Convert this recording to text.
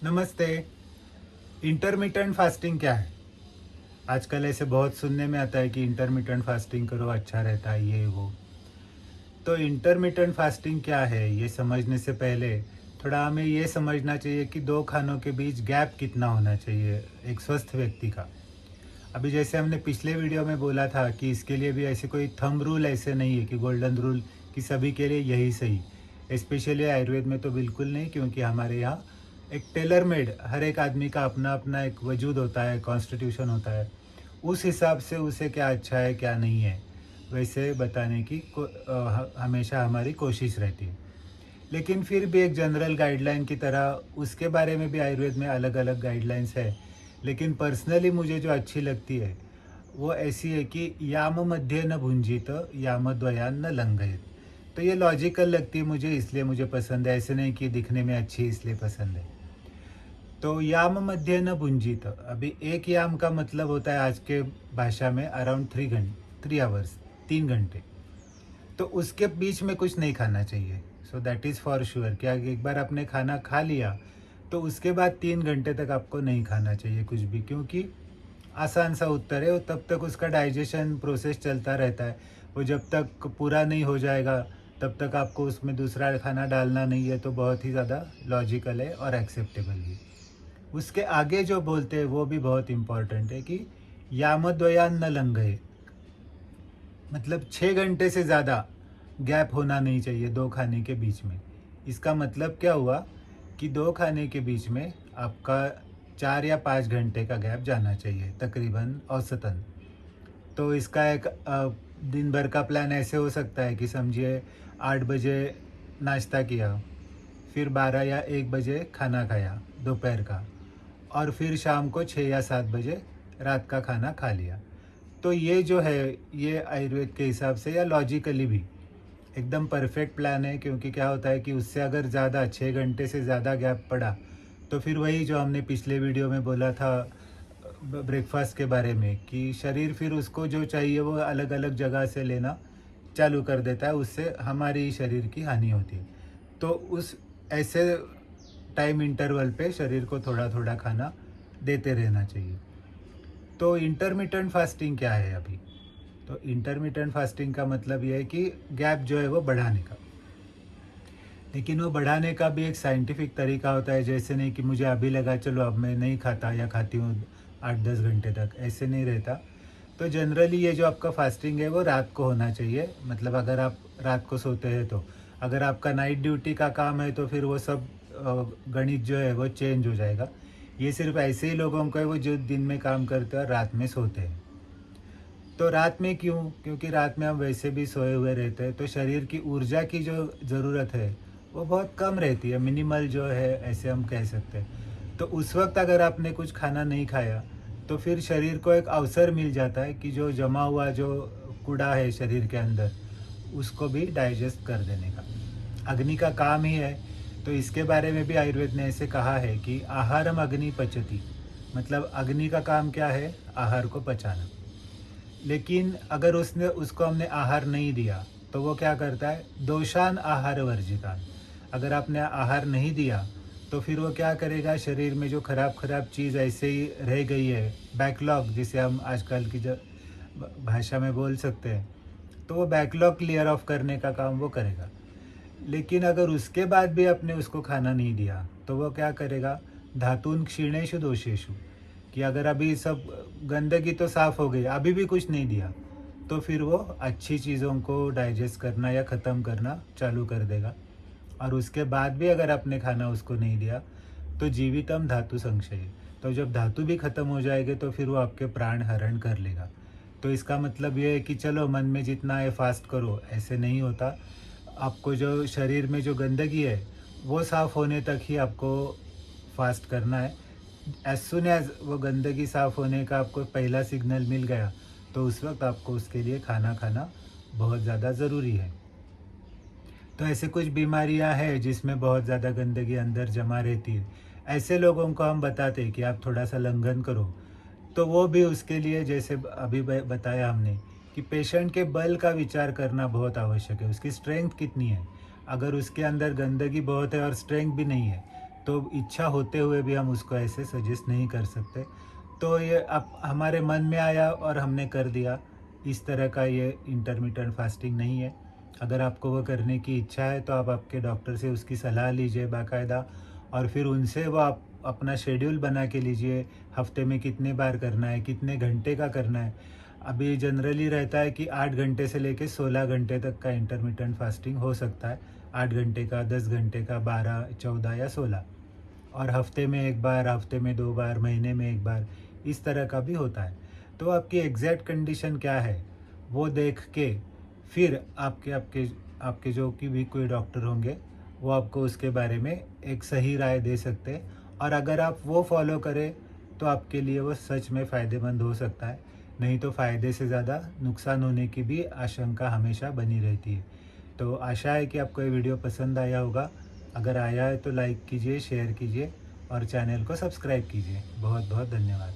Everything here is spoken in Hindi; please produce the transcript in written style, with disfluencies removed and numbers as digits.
नमस्ते। इंटरमिटेंट फास्टिंग क्या है? आजकल ऐसे बहुत सुनने में आता है कि इंटरमिटेंट फास्टिंग करो अच्छा रहता है ये वो। तो इंटरमिटेंट फास्टिंग क्या है ये समझने से पहले थोड़ा हमें ये समझना चाहिए कि दो खानों के बीच गैप कितना होना चाहिए एक स्वस्थ व्यक्ति का। अभी जैसे हमने पिछले वीडियो में बोला था कि इसके लिए भी ऐसे कोई थंब रूल ऐसे नहीं है कि गोल्डन रूल कि सभी के लिए यही सही। स्पेशली आयुर्वेद में तो बिल्कुल नहीं, क्योंकि हमारे यहाँ एक टेलर मेड हर एक आदमी का अपना अपना एक वजूद होता है, कॉन्स्टिट्यूशन होता है। उस हिसाब से उसे क्या अच्छा है क्या नहीं है वैसे बताने की हमेशा हमारी कोशिश रहती है। लेकिन फिर भी एक जनरल गाइडलाइन की तरह उसके बारे में भी आयुर्वेद में अलग अलग गाइडलाइंस है। लेकिन पर्सनली मुझे जो अच्छी लगती है वो ऐसी है कि याम मध्ये न भुंजित याम द्वयान न लंघयेत। तो ये लॉजिकल लगती है मुझे, इसलिए मुझे पसंद है, ऐसे नहीं कि दिखने में अच्छी इसलिए पसंद है। तो याम मध्ये न भुंजित, अभी एक याम का मतलब होता है आज के भाषा में अराउंड 3 आवर्स, 3 घंटे। तो उसके बीच में कुछ नहीं खाना चाहिए। So that is for sure कि अगर एक बार आपने खाना खा लिया तो उसके बाद 3 घंटे तक आपको नहीं खाना चाहिए कुछ भी, क्योंकि आसान सा उत्तर है, और तब तक उसका डाइजेशन प्रोसेस चलता रहता है। वो जब तक पूरा नहीं हो जाएगा तब तक आपको उसमें दूसरा खाना डालना नहीं है, तो बहुत ही ज़्यादा लॉजिकल है और एक्सेप्टेबल भी। उसके आगे जो बोलते हैं वो भी बहुत इम्पॉर्टेंट है कि यामद्वयान न लंघये, मतलब 6 घंटे से ज़्यादा गैप होना नहीं चाहिए दो खाने के बीच में। इसका मतलब क्या हुआ कि दो खाने के बीच में आपका 4 या 5 घंटे का गैप जाना चाहिए तकरीबन औसतन। तो इसका एक दिन भर का प्लान ऐसे हो सकता है कि समझिए 8 बजे नाश्ता किया, फिर 12 या 1 बजे खाना खाया दोपहर का, और फिर शाम को 6 या 7 बजे रात का खाना खा लिया। तो ये जो है ये आयुर्वेद के हिसाब से या लॉजिकली भी एकदम परफेक्ट प्लान है, क्योंकि क्या होता है कि उससे अगर ज़्यादा 6 घंटे से ज़्यादा गैप पड़ा तो फिर वही जो हमने पिछले वीडियो में बोला था ब्रेकफास्ट के बारे में कि शरीर फिर उसको जो चाहिए वो अलग अलग जगह से लेना चालू कर देता है, उससे हमारी शरीर की हानि होती है। तो उस ऐसे टाइम इंटरवल पे शरीर को थोड़ा थोड़ा खाना देते रहना चाहिए। तो इंटरमिटेंट फास्टिंग क्या है अभी? तो इंटरमिटेंट फास्टिंग का मतलब ये है कि गैप जो है वो बढ़ाने का। लेकिन वो बढ़ाने का भी एक साइंटिफिक तरीका होता है, जैसे नहीं कि मुझे अभी लगा चलो अब मैं नहीं खाता या खाती हूँ 8-10 घंटे तक, ऐसे नहीं रहता। तो जनरली ये जो आपका फास्टिंग है वो रात को होना चाहिए, मतलब अगर आप रात को सोते हैं तो। अगर आपका नाइट ड्यूटी का काम है तो फिर वो सब गणित जो है वो चेंज हो जाएगा। ये सिर्फ ऐसे ही लोगों को है वो जो दिन में काम करते हैं और रात में सोते हैं। तो रात में क्यों? क्योंकि रात में हम वैसे भी सोए हुए रहते हैं, तो शरीर की ऊर्जा की जो ज़रूरत है वो बहुत कम रहती है, मिनिमल जो है ऐसे हम कह सकते हैं। तो उस वक्त अगर आपने कुछ खाना नहीं खाया तो फिर शरीर को एक अवसर मिल जाता है कि जो जमा हुआ जो कूड़ा है शरीर के अंदर उसको भी डाइजेस्ट कर देने का। अग्नि का काम ही है। तो इसके बारे में भी आयुर्वेद ने ऐसे कहा है कि आहारम अग्नि पचती, मतलब अग्नि का काम क्या है? आहार को पचाना। लेकिन अगर उसने उसको हमने आहार नहीं दिया तो वो क्या करता है? दोषान आहार वर्जितान। अगर आपने आहार नहीं दिया तो फिर वो क्या करेगा? शरीर में जो खराब खराब चीज़ ऐसे ही रह गई है, बैकलॉग जिसे हम आजकल की जो भाषा में बोल सकते हैं, तो वो बैकलॉग क्लियर ऑफ करने का काम वो करेगा। लेकिन अगर उसके बाद भी आपने उसको खाना नहीं दिया तो वो क्या करेगा? धातुन क्षीणेषु दोषेषु, कि अगर अभी सब गंदगी तो साफ़ हो गई, अभी भी कुछ नहीं दिया, तो फिर वो अच्छी चीज़ों को डाइजेस्ट करना या ख़त्म करना चालू कर देगा। और उसके बाद भी अगर आपने खाना उसको नहीं दिया तो जीवितम धातु संशय, तो जब धातु भी ख़त्म हो जाएंगे तो फिर वो आपके प्राण हरण कर लेगा। तो इसका मतलब ये है कि चलो मन में जितना है फास्ट करो, ऐसे नहीं होता। आपको जो शरीर में जो गंदगी है वो साफ़ होने तक ही आपको फास्ट करना है। एज सुन एज वो गंदगी साफ़ होने का आपको पहला सिग्नल मिल गया तो उस वक्त आपको उसके लिए खाना खाना बहुत ज़्यादा ज़रूरी है। तो ऐसे कुछ बीमारियां हैं जिसमें बहुत ज़्यादा गंदगी अंदर जमा रहती है, ऐसे लोगों को हम बताते हैं कि आप थोड़ा सा लंघन करो। तो वो भी उसके लिए जैसे अभी बताया हमने कि पेशेंट के बल का विचार करना बहुत आवश्यक है, उसकी स्ट्रेंथ कितनी है। अगर उसके अंदर गंदगी बहुत है और स्ट्रेंथ भी नहीं है तो इच्छा होते हुए भी हम उसको ऐसे सजेस्ट नहीं कर सकते। तो ये अब हमारे मन में आया और हमने कर दिया, इस तरह का ये इंटरमिटेंट फास्टिंग नहीं है। अगर आपको वो करने की इच्छा है तो आप आपके डॉक्टर से उसकी सलाह लीजिए बाकायदा, और फिर उनसे वो आप अपना शेड्यूल बना के लीजिए, हफ्ते में कितने बार करना है, कितने घंटे का करना है। अभी जनरली रहता है कि 8 घंटे से लेके 16 घंटे तक का इंटरमिटेंट फास्टिंग हो सकता है। 8 घंटे का, 10 घंटे का, 12, 14 या 16, और हफ्ते में 1 बार, हफ्ते में 2 बार, महीने में 1 बार, इस तरह का भी होता है। तो आपकी एग्जैक्ट कंडीशन क्या है, वो देख के फिर आपके आपके आपके जो कि भी कोई डॉक्टर होंगे, वो आपको उसके बारे में एक सही राय दे सकते हैं। और अगर आप वो फॉलो करें तो आपके लिए वो सच में फ़ायदेमंद हो सकता है। नहीं तो फ़ायदे से ज़्यादा नुकसान होने की भी आशंका हमेशा बनी रहती है। तो आशा है कि आपको ये वीडियो पसंद आया होगा। अगर आया है तो लाइक कीजिए, शेयर कीजिए और चैनल को सब्सक्राइब कीजिए। बहुत बहुत धन्यवाद।